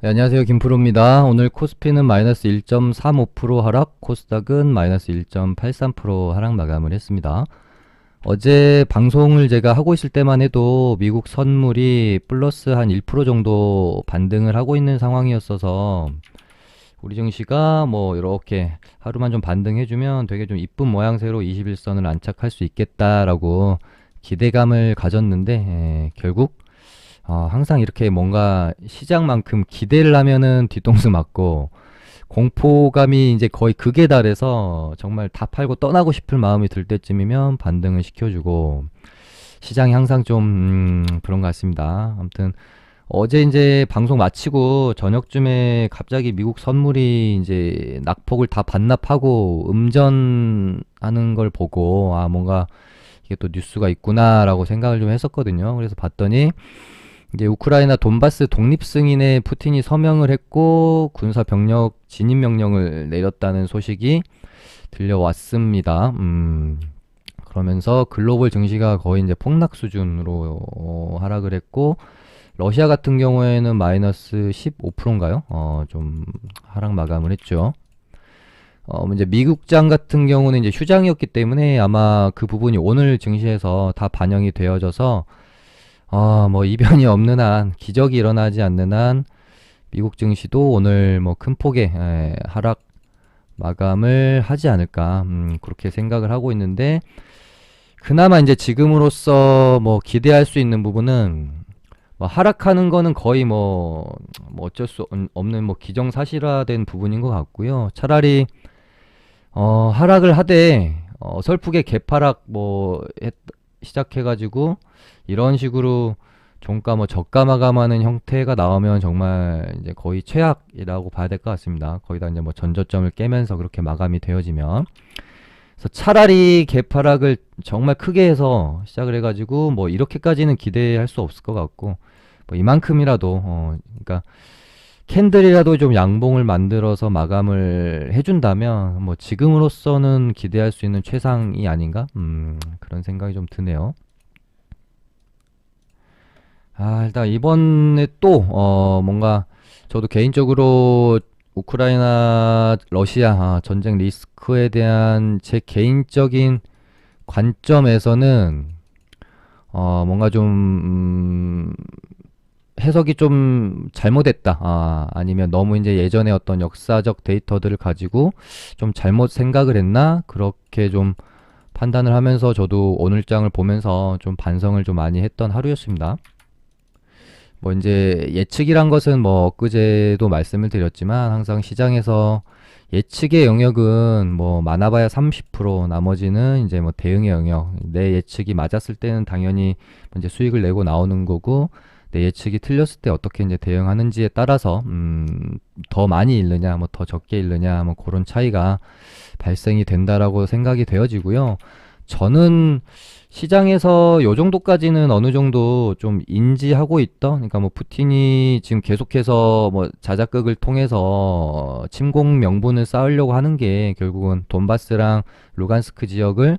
네, 안녕하세요. 김프로입니다. 오늘 코스피는 마이너스 1.35% 하락, 코스닥은 마이너스 1.83% 하락 마감을 했습니다. 어제 방송을 제가 하고 있을 때만 해도 미국 선물이 플러스 한 1% 정도 반등을 하고 있는 상황이었어서 우리 증시가 뭐 이렇게 하루만 좀 반등해주면 되게 좀 이쁜 모양새로 21선을 안착할 수 있겠다라고 기대감을 가졌는데 결국 항상 이렇게 뭔가 시장만큼 기대를 하면은 뒤통수 맞고 공포감이 이제 거의 극에 달해서 정말 다 팔고 떠나고 싶을 마음이 들 때쯤이면 반등을 시켜주고 시장이 항상 좀 그런 것 같습니다. 아무튼 어제 이제 방송 마치고 저녁쯤에 갑자기 미국 선물이 이제 낙폭을 다 반납하고 음전하는 걸 보고 뭔가 이게 또 뉴스가 있구나라고 생각을 좀 했었거든요. 그래서 봤더니 이제 우크라이나 돈바스 독립 승인에 푸틴이 서명을 했고 군사 병력 진입 명령을 내렸다는 소식이 들려왔습니다. 그러면서 글로벌 증시가 거의 이제 폭락 수준으로 하락을 했고 러시아 같은 경우에는 마이너스 15%인가요? 좀 하락 마감을 했죠. 이제 미국장 같은 경우는 이제 휴장이었기 때문에 아마 그 부분이 오늘 증시에서 다 반영이 되어져서 뭐 이변이 없는 한, 기적이 일어나지 않는 한 미국 증시도 오늘 뭐 큰 폭의 하락 마감을 하지 않을까 그렇게 생각을 하고 있는데 그나마 이제 지금으로서 뭐 기대할 수 있는 부분은 뭐 하락하는 거는 거의 뭐 어쩔 수 없는 뭐 기정사실화된 부분인 것 같고요. 차라리 하락을 하되 설프게 개파락 시작해가지고 이런 식으로 종가 뭐 저가 마감하는 형태가 나오면 정말 이제 거의 최악이라고 봐야 될 것 같습니다. 거의 다 이제 뭐 전저점을 깨면서 그렇게 마감이 되어지면. 그래서 차라리 개파락을 정말 크게 해서 시작을 해가지고 뭐 이렇게까지는 기대할 수 없을 것 같고 뭐 이만큼이라도 그러니까 캔들이라도 좀 양봉을 만들어서 마감을 해준다면 뭐 지금으로서는 기대할 수 있는 최상이 아닌가 그런 생각이 좀 드네요. 일단 이번에 또 뭔가 저도 개인적으로 우크라이나 러시아 전쟁 리스크에 대한 제 개인적인 관점에서는 뭔가 좀 해석이 좀 잘못됐다. 아니면 너무 이제 예전에 어떤 역사적 데이터들을 가지고 좀 잘못 생각을 했나? 그렇게 좀 판단을 하면서 저도 오늘 장을 보면서 좀 반성을 좀 많이 했던 하루였습니다. 뭐 이제 예측이란 것은 뭐 엊그제도 말씀을 드렸지만 항상 시장에서 예측의 영역은 뭐 많아봐야 30% 나머지는 이제 뭐 대응의 영역. 내 예측이 맞았을 때는 당연히 이제 수익을 내고 나오는 거고 내 예측이 틀렸을 때 어떻게 이제 대응하는지에 따라서 더 많이 잃느냐 뭐 더 적게 잃느냐 뭐 그런 차이가 발생이 된다라고 생각이 되어지고요. 저는 시장에서 요 정도까지는 어느 정도 좀 인지하고 있던, 그러니까 뭐 푸틴이 지금 계속해서 뭐 자작극을 통해서 침공 명분을 쌓으려고 하는 게 결국은 돈바스랑 루간스크 지역을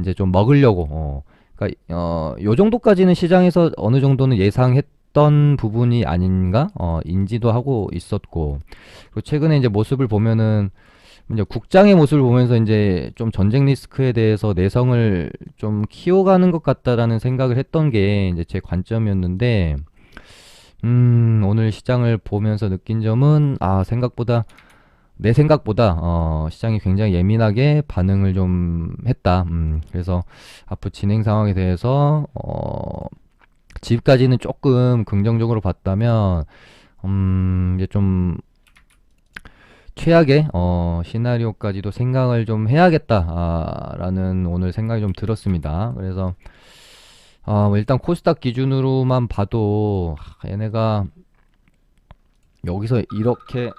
이제 좀 먹으려고, 그러니까 요 정도까지는 시장에서 어느 정도는 예상했던 부분이 아닌가, 인지도 하고 있었고, 그리고 최근에 이제 모습을 보면은 이제 국장의 모습을 보면서 이제 좀 전쟁 리스크에 대해서 내성을 좀 키워가는 것 같다라는 생각을 했던 게 이제 제 관점이었는데, 오늘 시장을 보면서 느낀 점은, 생각보다, 내 생각보다, 시장이 굉장히 예민하게 반응을 좀 했다. 그래서 앞으로 진행 상황에 대해서, 지금까지는 조금 긍정적으로 봤다면, 이제 좀 최악의 시나리오까지도 생각을 좀 해야겠다라는 오늘 생각이 좀 들었습니다. 그래서 뭐 일단 코스닥 기준으로만 봐도 얘네가 여기서 이렇게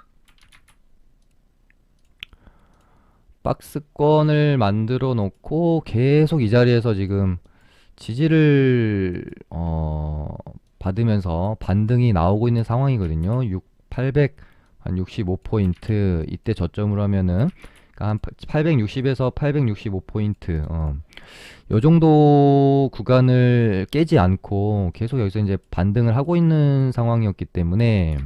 박스권을 만들어 놓고 계속 이 자리에서 지금 지지를 받으면서 반등이 나오고 있는 상황이거든요. 800, 한 65포인트 이때 저점으로 하면은 그러니까 한 860에서 865포인트 요 정도 구간을 깨지 않고 계속 여기서 이제 반등을 하고 있는 상황이었기 때문에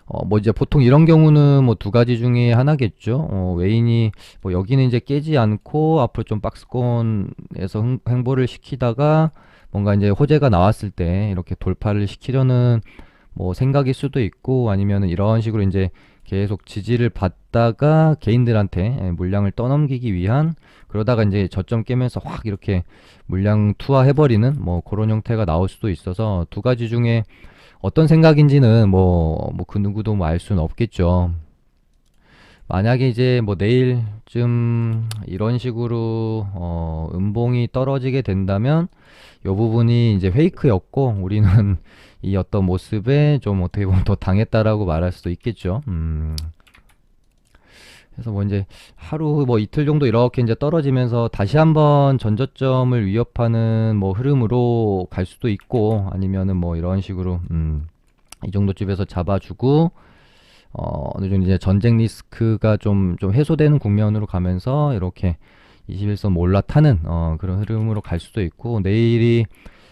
뭐 이제 보통 이런 경우는 뭐 두 가지 중에 하나겠죠. 웨인이 뭐 여기는 이제 깨지 않고 앞으로 좀 박스권에서 횡보를 시키다가 뭔가 이제 호재가 나왔을 때 이렇게 돌파를 시키려는 뭐 생각일 수도 있고, 아니면은 이런 식으로 이제 계속 지지를 받다가 개인들한테 물량을 떠넘기기 위한, 그러다가 이제 저점 깨면서 확 이렇게 물량 투하해버리는 뭐 그런 형태가 나올 수도 있어서, 두 가지 중에 어떤 생각인지는 뭐 그 누구도 뭐 알 수는 없겠죠. 만약에 이제 뭐 내일쯤 이런 식으로 음봉이 떨어지게 된다면 이 부분이 이제 페이크였고, 우리는 이 어떤 모습에 좀 어떻게 보면 더 당했다라고 말할 수도 있겠죠. 그래서 뭐 이제 하루 뭐 이틀 정도 이렇게 이제 떨어지면서 다시 한번 전저점을 위협하는 뭐 흐름으로 갈 수도 있고, 아니면은 뭐 이런 식으로 이 정도쯤에서 잡아주고 어느 정도 이제 전쟁 리스크가 좀 해소되는 국면으로 가면서 이렇게 21선 올라타는 그런 흐름으로 갈 수도 있고, 내일이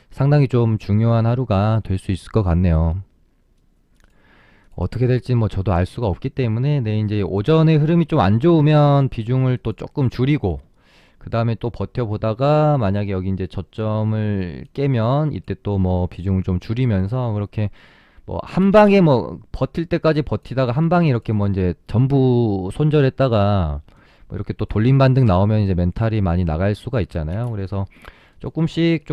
상당히 좀 중요한 하루가 될 수 있을 것 같네요. 어떻게 될지 뭐 저도 알 수가 없기 때문에, 이제 오전에 흐름이 좀 안 좋으면 비중을 또 조금 줄이고, 그 다음에 또 버텨보다가 만약에 여기 이제 저점을 깨면 이때 또 뭐 비중을 좀 줄이면서, 그렇게 뭐 한 방에 뭐 버틸 때까지 버티다가 한 방에 이렇게 뭐 이제 전부 손절했다가 뭐 이렇게 또 돌림 반등 나오면 이제 멘탈이 많이 나갈 수가 있잖아요. 그래서 조금씩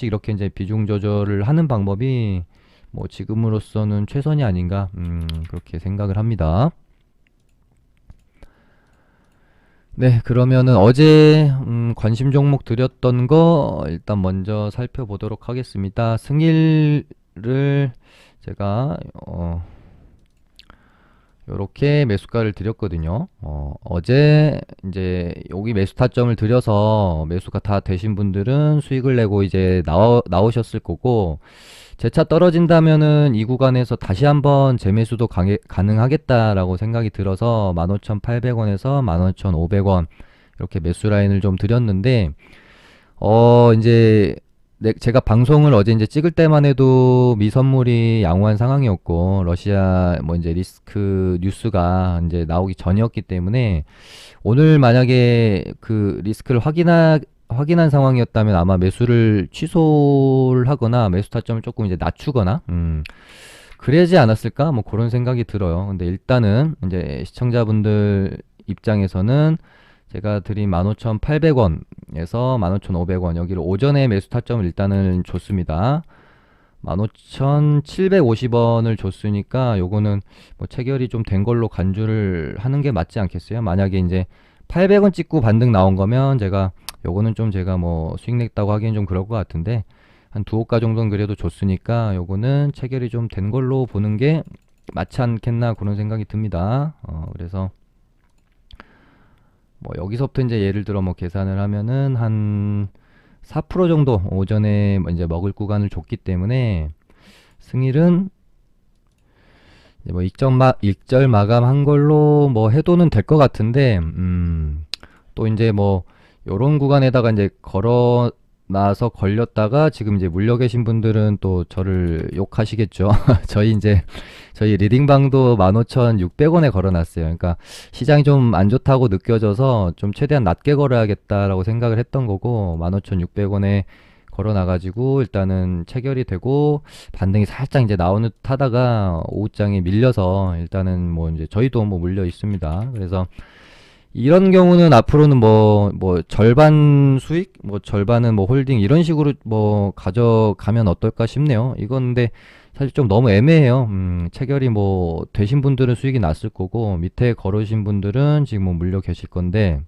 이렇게 이제 비중 조절을 하는 방법이 뭐 지금으로서는 최선이 아닌가, 그렇게 생각을 합니다. 네, 그러면은 어제 관심 종목 드렸던 거 일단 먼저 살펴보도록 하겠습니다. 승일을 제가 요렇게 매수가를 드렸거든요. 어제 이제 여기 매수 타점을 드려서 매수가 다 되신 분들은 수익을 내고 이제 나오셨을 거고, 제 차 떨어진다면은 이 구간에서 다시 한번 재매수도 가능하겠다라고 생각이 들어서 15,800원에서 15,500원 이렇게 매수 라인을 좀 드렸는데, 이제 제가 방송을 어제 이제 찍을 때만 해도 미선물이 양호한 상황이었고, 러시아 뭐 이제 리스크 뉴스가 이제 나오기 전이었기 때문에, 오늘 만약에 그 리스크를 확인한 상황이었다면 아마 매수를 취소를 하거나 매수 타점을 조금 이제 낮추거나 그러지 않았을까, 뭐 그런 생각이 들어요. 근데 일단은 이제 시청자분들 입장에서는 제가 드린 15,800원에서 15,500원 여기를 오전에 매수 타점을 일단은 줬습니다. 15,750원을 줬으니까 요거는 뭐 체결이 좀 된 걸로 간주를 하는 게 맞지 않겠어요? 만약에 이제 800원 찍고 반등 나온 거면 제가 요거는 좀 제가 뭐 수익 냈다고 하기엔 좀 그럴 것 같은데, 한 두 호가 정도는 그래도 줬으니까 요거는 체결이 좀 된 걸로 보는 게 맞지 않겠나, 그런 생각이 듭니다. 그래서 뭐 여기서부터 이제 예를 들어 뭐 계산을 하면은 한 4% 정도 오전에 뭐 이제 먹을 구간을 줬기 때문에, 승일은 이제 뭐 익절 마감한 걸로 뭐 해도는 될 것 같은데, 또 이제 뭐 요런 구간에다가 이제 걸어놔서 걸렸다가 지금 이제 물려 계신 분들은 또 저를 욕하시겠죠. 저희 리딩방도 15,600원에 걸어놨어요. 그러니까 시장이 좀 안 좋다고 느껴져서 좀 최대한 낮게 걸어야겠다라고 생각을 했던 거고, 15,600원에 걸어놔가지고 일단은 체결이 되고 반등이 살짝 이제 나오는 듯 하다가 오후장에 밀려서 일단은 뭐 이제 저희도 뭐 물려 있습니다. 그래서 이런 경우는 앞으로는 뭐 절반 수익, 뭐 절반은 뭐 홀딩 이런 식으로 뭐 가져가면 어떨까 싶네요. 이건 근데 사실 좀 너무 애매해요. 체결이 뭐 되신 분들은 수익이 났을 거고, 밑에 걸으신 분들은 지금 뭐 물려 계실 건데,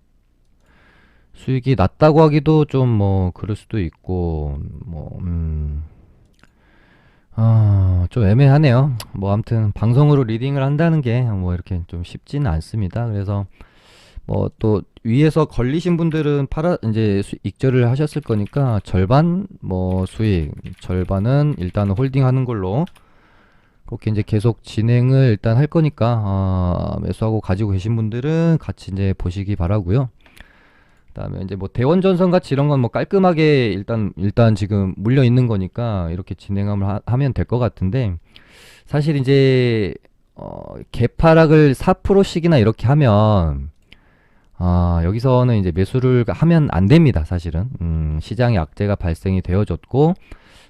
수익이 났다고 하기도 좀 뭐 그럴 수도 있고, 좀 애매하네요. 뭐 아무튼 방송으로 리딩을 한다는 게 뭐 이렇게 좀 쉽지는 않습니다. 그래서 뭐 또 위에서 걸리신 분들은 이제 익절을 하셨을 거니까 절반 뭐 수익, 절반은 일단 홀딩하는 걸로 그렇게 이제 계속 진행을 일단 할 거니까, 매수하고 가지고 계신 분들은 같이 이제 보시기 바라고요. 그다음에 이제 뭐 대원전선 같이 이런 건 뭐 깔끔하게 일단 지금 물려 있는 거니까 이렇게 진행을 하면 될 것 같은데, 사실 이제 개파락을 4%씩이나 이렇게 하면 여기서는 이제 매수를 하면 안 됩니다, 사실은. 시장에 악재가 발생이 되어졌고,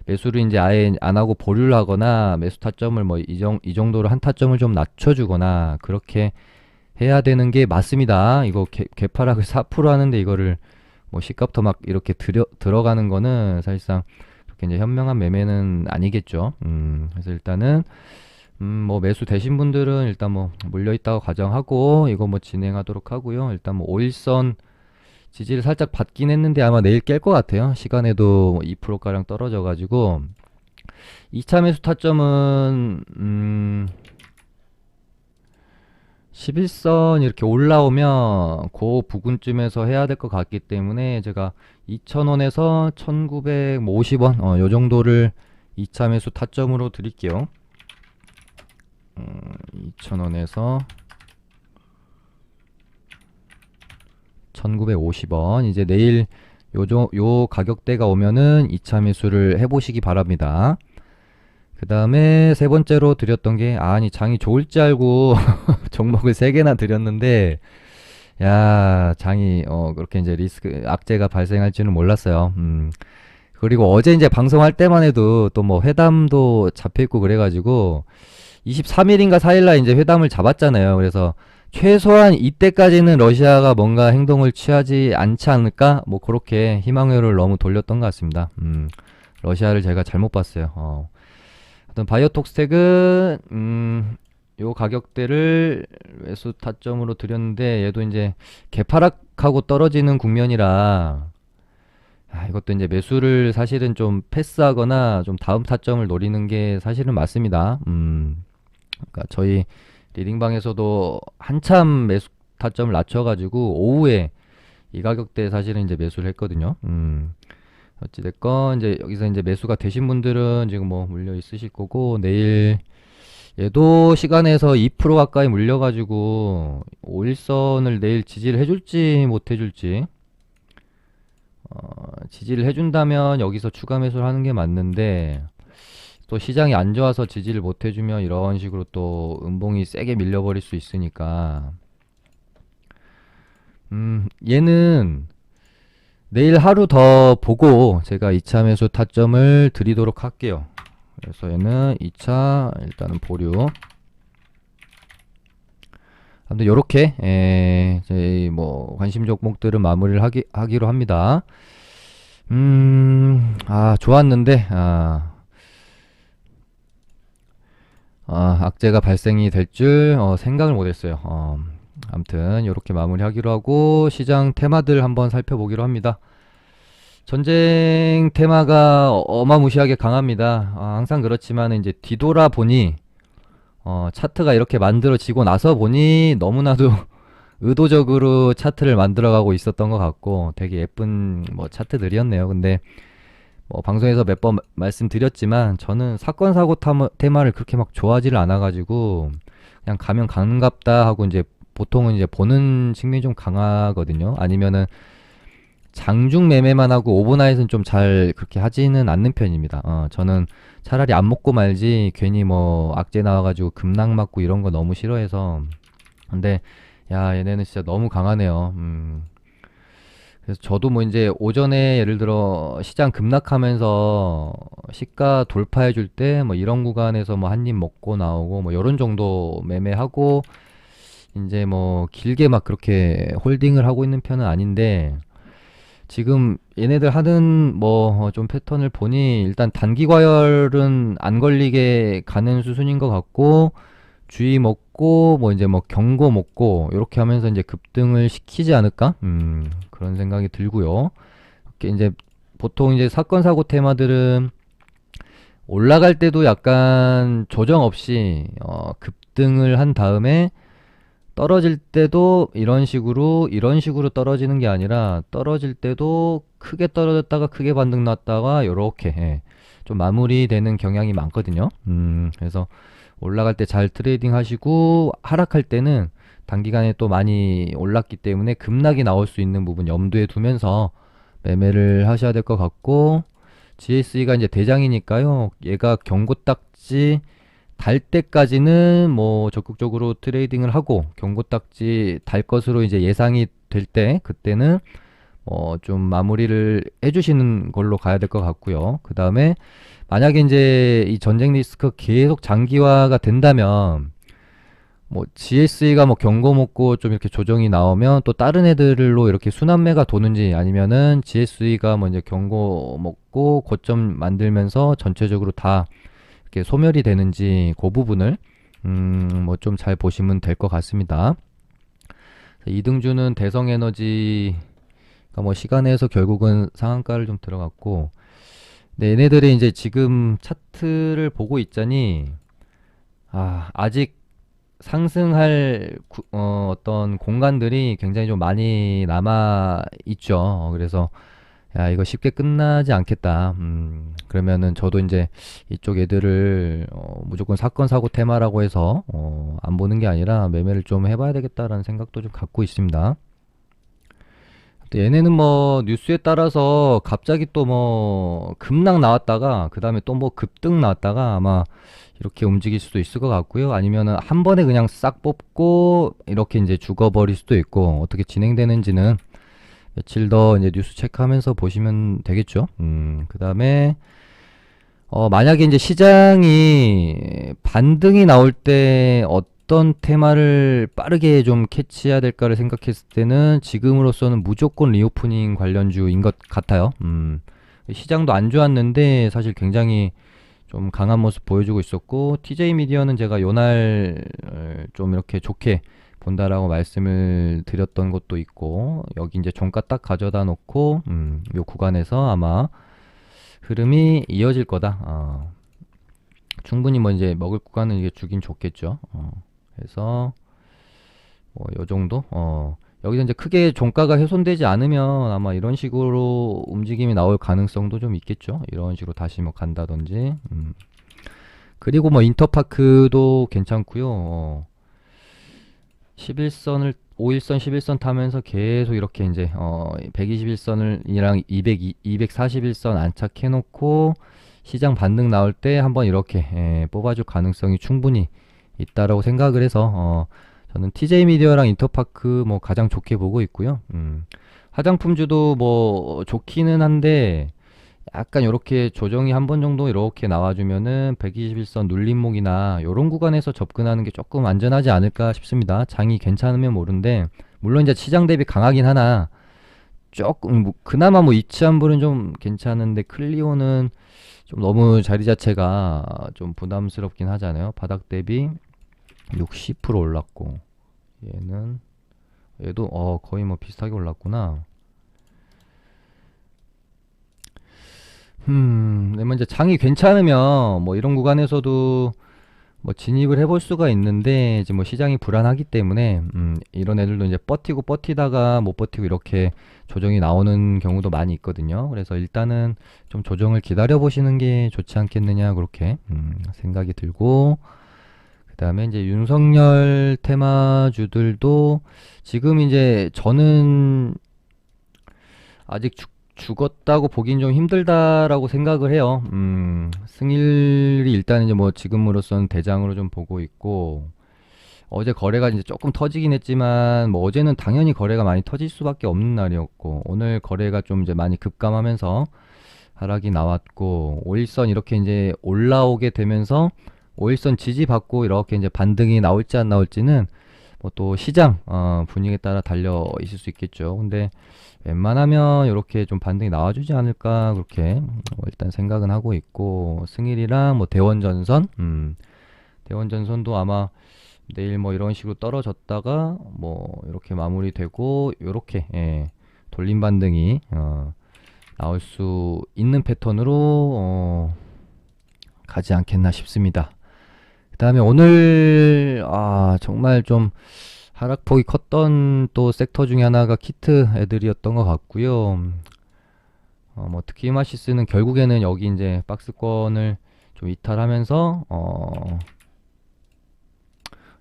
매수를 이제 아예 안 하고 보류를 하거나, 매수 타점을 뭐 이 정도로 한 타점을 좀 낮춰주거나, 그렇게 해야 되는 게 맞습니다. 이거 개파락을 4% 하는데 이거를 뭐 시가부터 막 이렇게 들어가는 거는 사실상 그렇게 이제 현명한 매매는 아니겠죠. 그래서 일단은 뭐 매수 되신 분들은 일단 뭐 물려 있다고 가정하고 이거 뭐 진행하도록 하고요. 일단 뭐 5일선 지지를 살짝 받긴 했는데 아마 내일 깰 것 같아요. 시간에도 2%가량 떨어져 가지고 2차 매수 타점은 11선 이렇게 올라오면 그 부근쯤에서 해야 될 것 같기 때문에 제가 2,000원에서 1,950원 요 정도를 2차 매수 타점으로 드릴게요. 2,000원에서 1,950원. 이제 내일 요 가격대가 오면은 2차 매수를 해보시기 바랍니다. 그 다음에 세 번째로 드렸던 게, 아니, 장이 좋을지 알고 종목을 3개나 드렸는데, 야, 장이, 그렇게 이제 악재가 발생할 줄은 몰랐어요. 그리고 어제 이제 방송할 때만 해도 또 뭐 회담도 잡혀있고 그래가지고, 23일인가 4일날 이제 회담을 잡았잖아요. 그래서 최소한 이때까지는 러시아가 뭔가 행동을 취하지 않지 않을까? 뭐 그렇게 희망회로를 너무 돌렸던 것 같습니다. 러시아를 제가 잘못 봤어요. 하여튼 바이오톡스텍은 요 가격대를 매수 타점으로 드렸는데 얘도 이제 개파락하고 떨어지는 국면이라 이것도 이제 매수를 사실은 좀 패스하거나 좀 다음 타점을 노리는 게 사실은 맞습니다. 그러니까 저희 리딩방에서도 한참 매수 타점을 낮춰가지고 오후에 이 가격대에 사실은 이제 매수를 했거든요. 어찌됐건 이제 여기서 이제 매수가 되신 분들은 지금 뭐 물려 있으실 거고, 내일 얘도 시간에서 2% 가까이 물려가지고 5일선을 내일 지지를 해줄지 못 해줄지, 지지를 해준다면 여기서 추가 매수를 하는 게 맞는데, 또 시장이 안 좋아서 지지를 못 해주면 이런 식으로 또 음봉이 세게 밀려버릴 수 있으니까, 얘는 내일 하루 더 보고 제가 2차 매수 타점을 드리도록 할게요. 그래서 얘는 2차 일단은 보류. 아무튼 요렇게 저희 뭐 관심 종목들은 마무리를 하기로 합니다. 좋았는데 악재가 발생이 될 줄 생각을 못했어요. 아무튼 이렇게 마무리하기로 하고 시장 테마들 한번 살펴보기로 합니다. 전쟁 테마가 어마무시하게 강합니다. 항상 그렇지만 이제 뒤돌아 보니 차트가 이렇게 만들어지고 나서 보니 너무나도 의도적으로 차트를 만들어가고 있었던 것 같고 되게 예쁜 뭐 차트들이었네요. 근데 뭐 방송에서 몇 번 말씀드렸지만 저는 사건 사고 테마를 그렇게 막 좋아하지를 않아가지고 그냥 가면 가는갑다 하고 이제 보통은 이제 보는 측면이 좀 강하거든요. 아니면은 장중 매매만 하고 오버나잇은 좀 잘 그렇게 하지는 않는 편입니다. 저는 차라리 안 먹고 말지 괜히 뭐 악재 나와가지고 급락 맞고 이런 거 너무 싫어해서. 근데 야, 얘네는 진짜 너무 강하네요. 그래서 저도 뭐 이제 오전에 예를 들어 시장 급락하면서 시가 돌파해 줄 때 뭐 이런 구간에서 뭐 한 입 먹고 나오고 뭐 요런 정도 매매하고 이제 뭐 길게 막 그렇게 홀딩을 하고 있는 편은 아닌데, 지금 얘네들 하는 뭐 좀 패턴을 보니 일단 단기 과열은 안 걸리게 가는 수순인 것 같고, 주의 먹고 뭐 이제 뭐 경고 먹고 이렇게 하면서 이제 급등을 시키지 않을까? 그런 생각이 들고요. 이렇게 이제 보통 이제 사건 사고 테마들은 올라갈 때도 약간 조정 없이 급등을 한 다음에 떨어질 때도 이런 식으로 떨어지는 게 아니라 떨어질 때도 크게 떨어졌다가 크게 반등 났다가 요렇게 좀 마무리되는 경향이 많거든요. 그래서 올라갈 때 잘 트레이딩 하시고 하락할 때는 단기간에 또 많이 올랐기 때문에 급락이 나올 수 있는 부분 염두에 두면서 매매를 하셔야 될 것 같고, GSE가 이제 대장이니까요. 얘가 경고 딱지 달 때까지는 뭐 적극적으로 트레이딩을 하고 경고 딱지 달 것으로 이제 예상이 될 때 그때는 좀 마무리를 해주시는 걸로 가야 될 것 같고요. 그 다음에 만약에 이제 이 전쟁 리스크 계속 장기화가 된다면 뭐 GSE가 뭐 경고 먹고 좀 이렇게 조정이 나오면 또 다른 애들로 이렇게 순환매가 도는지 아니면은 GSE가 뭐 이제 경고 먹고 고점 만들면서 전체적으로 다 이렇게 소멸이 되는지 그 부분을 뭐 좀 잘 보시면 될 것 같습니다. 이등주는 대성에너지가 뭐 시간에서 결국은 상한가를 좀 들어갔고, 네, 얘네들이 이제 지금 차트를 보고 있자니 아직 상승할 어떤 공간들이 굉장히 좀 많이 남아 있죠. 그래서 야, 이거 쉽게 끝나지 않겠다. 그러면은 저도 이제 이쪽 애들을 무조건 사건 사고 테마라고 해서 안 보는 게 아니라 매매를 좀 해봐야 되겠다라는 생각도 좀 갖고 있습니다. 또 얘네는 뭐 뉴스에 따라서 갑자기 또 뭐 급락 나왔다가 그 다음에 또 뭐 급등 나왔다가 아마 이렇게 움직일 수도 있을 것 같고요. 아니면은 한 번에 그냥 싹 뽑고 이렇게 이제 죽어버릴 수도 있고 어떻게 진행되는지는 며칠 더 이제 뉴스 체크하면서 보시면 되겠죠. 그 다음에 만약에 이제 시장이 반등이 나올 때 어떤 테마를 빠르게 좀 캐치해야 될까를 생각했을 때는 지금으로서는 무조건 리오프닝 관련주인 것 같아요. 시장도 안 좋았는데 사실 굉장히 좀 강한 모습 보여주고 있었고 TJ 미디어는 제가 요날 좀 이렇게 좋게 본다라고 말씀을 드렸던 것도 있고 여기 이제 종가 딱 가져다 놓고 요 구간에서 아마 흐름이 이어질 거다. 충분히 뭐 이제 먹을 구간은 이게 주긴 좋겠죠. 그래서 뭐 요 정도. 여기서 이제 크게 종가가 훼손되지 않으면 아마 이런 식으로 움직임이 나올 가능성도 좀 있겠죠. 이런 식으로 다시 뭐 간다든지. 그리고 뭐 인터파크도 괜찮고요. 11선을 5일선 11선 타면서 계속 이렇게 이제 121선이랑 241선 안착해 놓고 시장 반등 나올 때 한번 이렇게 뽑아줄 가능성이 충분히 있다라고 생각을 해서 저는 TJ 미디어랑 인터파크 뭐 가장 좋게 보고 있고요. 화장품주도 뭐 좋기는 한데 약간 이렇게 조정이 한 번 정도 이렇게 나와주면은 121선 눌림목이나 이런 구간에서 접근하는 게 조금 안전하지 않을까 싶습니다. 장이 괜찮으면 모른데 물론 이제 시장 대비 강하긴 하나 조금 그나마 뭐 이치한불은 좀 괜찮은데 클리오는 좀 너무 자리 자체가 좀 부담스럽긴 하잖아요. 바닥 대비 60% 올랐고 얘도 거의 뭐 비슷하게 올랐구나. 네, 뭐 이제 장이 괜찮으면 뭐 이런 구간에서도 뭐 진입을 해볼 수가 있는데 이제 뭐 시장이 불안하기 때문에 이런 애들도 이제 버티고 버티다가 못 버티고 이렇게 조정이 나오는 경우도 많이 있거든요. 그래서 일단은 좀 조정을 기다려 보시는 게 좋지 않겠느냐 그렇게 생각이 들고 그 다음에 이제 윤석열 테마주들도 지금 이제 저는 아직 죽었다고 보긴 좀 힘들다라고 생각을 해요. 승일이 일단 이제 뭐 지금으로서는 대장으로 좀 보고 있고, 어제 거래가 이제 조금 터지긴 했지만, 뭐 어제는 당연히 거래가 많이 터질 수밖에 없는 날이었고, 오늘 거래가 좀 이제 많이 급감하면서 하락이 나왔고, 5일선 이렇게 이제 올라오게 되면서, 5일선 지지받고 이렇게 이제 반등이 나올지 안 나올지는 뭐 또 시장 분위기에 따라 달려 있을 수 있겠죠. 근데 웬만하면 이렇게 좀 반등이 나와주지 않을까 그렇게 일단 생각은 하고 있고 승일이랑 뭐 대원전선 대원전선도 아마 내일 뭐 이런 식으로 떨어졌다가 뭐 이렇게 마무리되고 이렇게 돌림 반등이 나올 수 있는 패턴으로 가지 않겠나 싶습니다. 그 다음에 오늘 정말 좀 하락폭이 컸던 또 섹터 중에 하나가 키트 애들이었던 것 같고요. 뭐 특히 히마시스는 결국에는 여기 이제 박스권을 좀 이탈하면서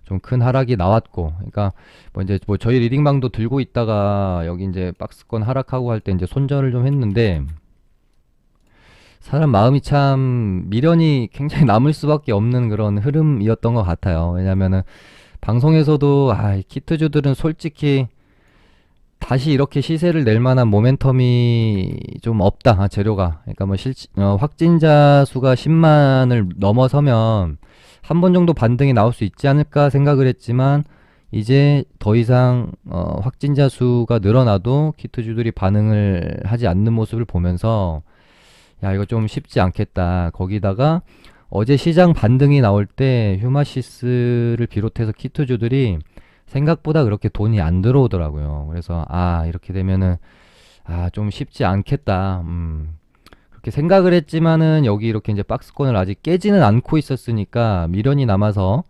좀 큰 하락이 나왔고, 그러니까 뭐 이제 뭐 저희 리딩방도 들고 있다가 여기 이제 박스권 하락하고 할 때 이제 손절을 좀 했는데 사람 마음이 참 미련이 굉장히 남을 수밖에 없는 그런 흐름이었던 것 같아요. 왜냐면은 방송에서도 이 키트주들은 솔직히 다시 이렇게 시세를 낼 만한 모멘텀이 좀 없다. 재료가. 그러니까 뭐 확진자 수가 10만을 넘어서면 한 번 정도 반등이 나올 수 있지 않을까 생각을 했지만 이제 더 이상 확진자 수가 늘어나도 키트주들이 반응을 하지 않는 모습을 보면서 야, 이거 좀 쉽지 않겠다. 거기다가 어제 시장 반등이 나올 때 휴마시스를 비롯해서 키트주들이 생각보다 그렇게 돈이 안 들어오더라고요. 그래서 이렇게 되면은 좀 쉽지 않겠다. 그렇게 생각을 했지만은 여기 이렇게 이제 박스권을 아직 깨지는 않고 있었으니까 미련이 남아서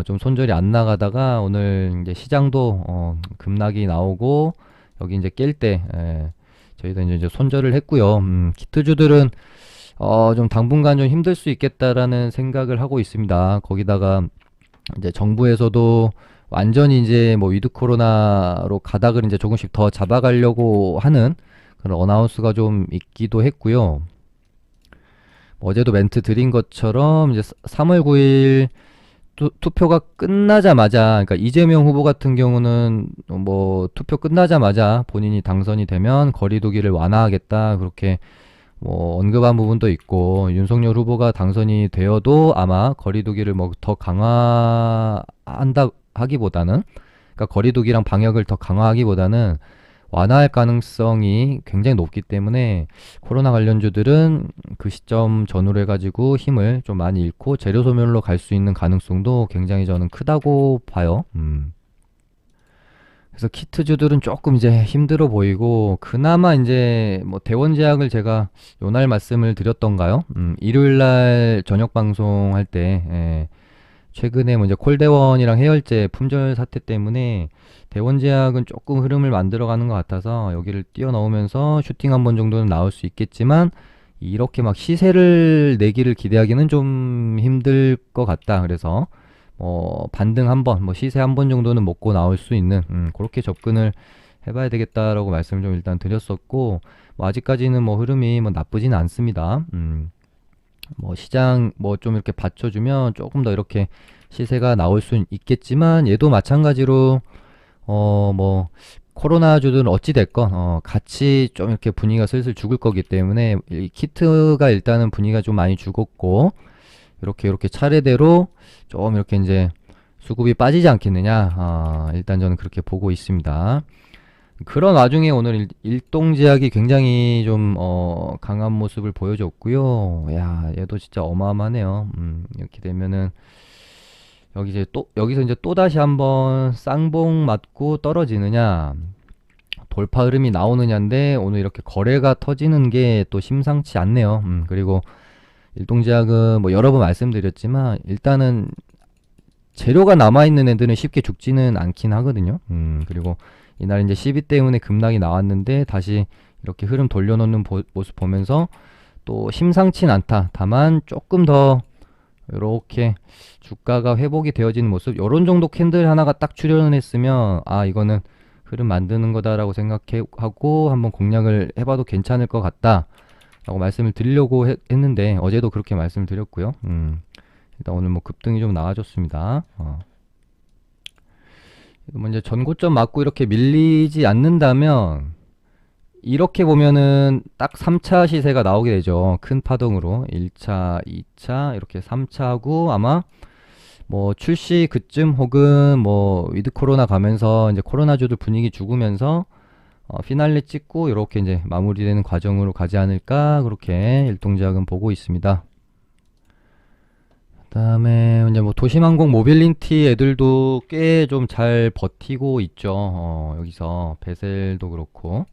좀 손절이 안 나가다가 오늘 이제 시장도 급락이 나오고 여기 이제 깰 때 저희도 이제 손절을 했고요. 키트주들은 좀 당분간 좀 힘들 수 있겠다라는 생각을 하고 있습니다. 거기다가 이제 정부에서도 완전히 이제 뭐 위드 코로나로 가닥을 이제 조금씩 더 잡아가려고 하는 그런 어나운스가 좀 있기도 했고요. 어제도 멘트 드린 것처럼 이제 3월 9일 투표가 끝나자마자, 그러니까 이재명 후보 같은 경우는 뭐 투표 끝나자마자 본인이 당선이 되면 거리두기를 완화하겠다 그렇게 뭐 언급한 부분도 있고, 윤석열 후보가 당선이 되어도 아마 거리두기를 뭐 더 강화한다 하기보다는, 그러니까 거리두기랑 방역을 더 강화하기보다는 완화할 가능성이 굉장히 높기 때문에 코로나 관련주들은 그 시점 전후로 해가지고 힘을 좀 많이 잃고 재료 소멸로 갈 수 있는 가능성도 굉장히 저는 크다고 봐요. 그래서 키트주들은 조금 이제 힘들어 보이고, 그나마 이제 뭐 대원제약을 제가 요날 말씀을 드렸던가요? 일요일날 저녁 방송할 때 최근에 뭐 이제 콜대원이랑 해열제 품절 사태 때문에 대원제약은 조금 흐름을 만들어가는 것 같아서 여기를 뛰어넘으면서 슈팅 한 번 정도는 나올 수 있겠지만 이렇게 막 시세를 내기를 기대하기는 좀 힘들 것 같다. 그래서 반등 한 번, 뭐 시세 한 번 정도는 먹고 나올 수 있는 그렇게 접근을 해봐야 되겠다라고 말씀을 좀 일단 드렸었고, 뭐 아직까지는 뭐 흐름이 뭐 나쁘지는 않습니다. 뭐 시장 뭐 좀 이렇게 받쳐주면 조금 더 이렇게 시세가 나올 수 있겠지만, 얘도 마찬가지로 뭐 코로나주들은 어찌 됐건 같이 좀 이렇게 분위기가 슬슬 죽을 거기 때문에 이 키트가 일단은 분위기가 좀 많이 죽었고, 이렇게 차례대로 좀 이렇게 이제 수급이 빠지지 않겠느냐. 일단 저는 그렇게 보고 있습니다. 그런 와중에 오늘 일동제약이 굉장히 좀 강한 모습을 보여줬고요. 야, 얘도 진짜 어마어마하네요. 이렇게 되면은 여기서 이제 또 다시 한번 쌍봉 맞고 떨어지느냐, 돌파 흐름이 나오느냐인데 오늘 이렇게 거래가 터지는 게 또 심상치 않네요. 그리고 일동제약은 뭐 여러 번 말씀드렸지만 일단은 재료가 남아있는 애들은 쉽게 죽지는 않긴 하거든요. 그리고 이날 이제 시비 때문에 급락이 나왔는데 다시 이렇게 흐름 돌려놓는 모습 보면서 또 심상치 않다. 다만 조금 더 이렇게 주가가 회복이 되어지는 모습, 요런 정도 캔들 하나가 딱 출현했으면 이거는 흐름 만드는 거다라고 생각하고 한번 공략을 해봐도 괜찮을 것 같다 라고 말씀을 드리려고 했는데 어제도 그렇게 말씀을 드렸고요. 일단 오늘 뭐 급등이 좀 나와줬습니다. 뭐 이제 전고점 맞고 이렇게 밀리지 않는다면 이렇게 보면은 딱 3차 시세가 나오게 되죠. 큰 파동으로 1차, 2차 이렇게 3차하고 아마 뭐 출시 그쯤 혹은 뭐 위드 코로나 가면서 이제 코로나주들 분위기 죽으면서 피날레 찍고 이렇게 이제 마무리되는 과정으로 가지 않을까 그렇게 일동제약은 보고 있습니다. 그다음에 이제 뭐 도심항공 모빌리티 애들도 꽤 좀 잘 버티고 있죠. 여기서 베셀도 그렇고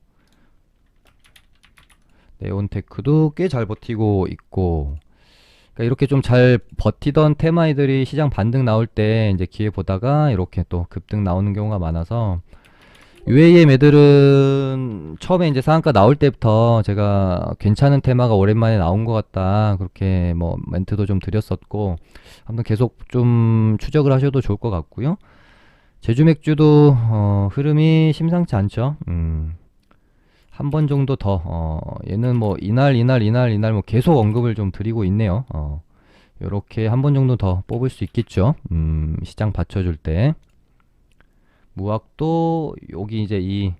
네온테크도 꽤 잘 버티고 있고, 그러니까 이렇게 좀 잘 버티던 테마이들이 시장 반등 나올 때 이제 기회 보다가 이렇게 또 급등 나오는 경우가 많아서, UAM 애들은 처음에 이제 상한가 나올 때부터 제가 괜찮은 테마가 오랜만에 나온 것 같다 그렇게 뭐 멘트도 좀 드렸었고, 한번 계속 좀 추적을 하셔도 좋을 것 같고요. 제주 맥주도 흐름이 심상치 않죠. 한 번 정도 더, 얘는 뭐 이날 뭐 계속 언급을 좀 드리고 있네요. 요렇게 한 번 정도 더 뽑을 수 있겠죠. 시장 받쳐줄 때. 무학도 여기 이제 이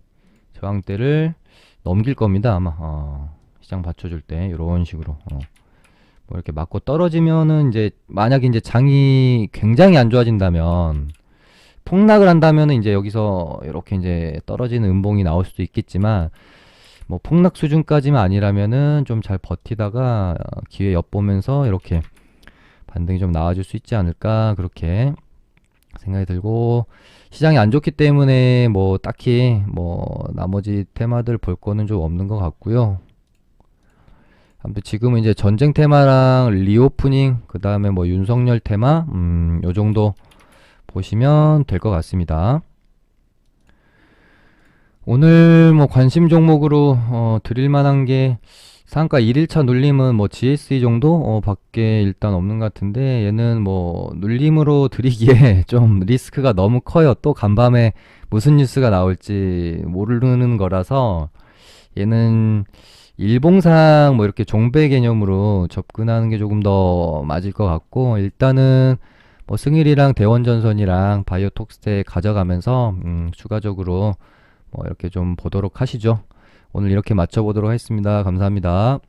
저항대를 넘길 겁니다. 아마, 시장 받쳐줄 때. 요런 식으로. 뭐 이렇게 맞고 떨어지면은 이제, 만약에 이제 장이 굉장히 안 좋아진다면, 폭락을 한다면은 이제 여기서 이렇게 이제 떨어지는 음봉이 나올 수도 있겠지만, 뭐 폭락 수준까지만 아니라면은 좀 잘 버티다가 기회 엿보면서 이렇게 반등이 좀 나와줄 수 있지 않을까, 그렇게 생각이 들고, 시장이 안 좋기 때문에 뭐 딱히 뭐 나머지 테마들 볼 거는 좀 없는 것 같고요. 아무튼 지금은 이제 전쟁 테마랑 리오프닝, 그 다음에 뭐 윤석열 테마, 요 정도 보시면 될 것 같습니다. 오늘 뭐 관심 종목으로 드릴 만한 게, 상가 1일차 눌림은 뭐 GSE 정도 밖에 일단 없는 것 같은데, 얘는 뭐 눌림으로 드리기에 좀 리스크가 너무 커요. 또 간밤에 무슨 뉴스가 나올지 모르는 거라서, 얘는 일봉상 뭐 이렇게 종배 개념으로 접근하는 게 조금 더 맞을 것 같고, 일단은 뭐 승일이랑 대원전선이랑 바이오톡스테 가져가면서 추가적으로 뭐 이렇게 좀 보도록 하시죠. 오늘 이렇게 맞춰보도록 하겠습니다. 감사합니다.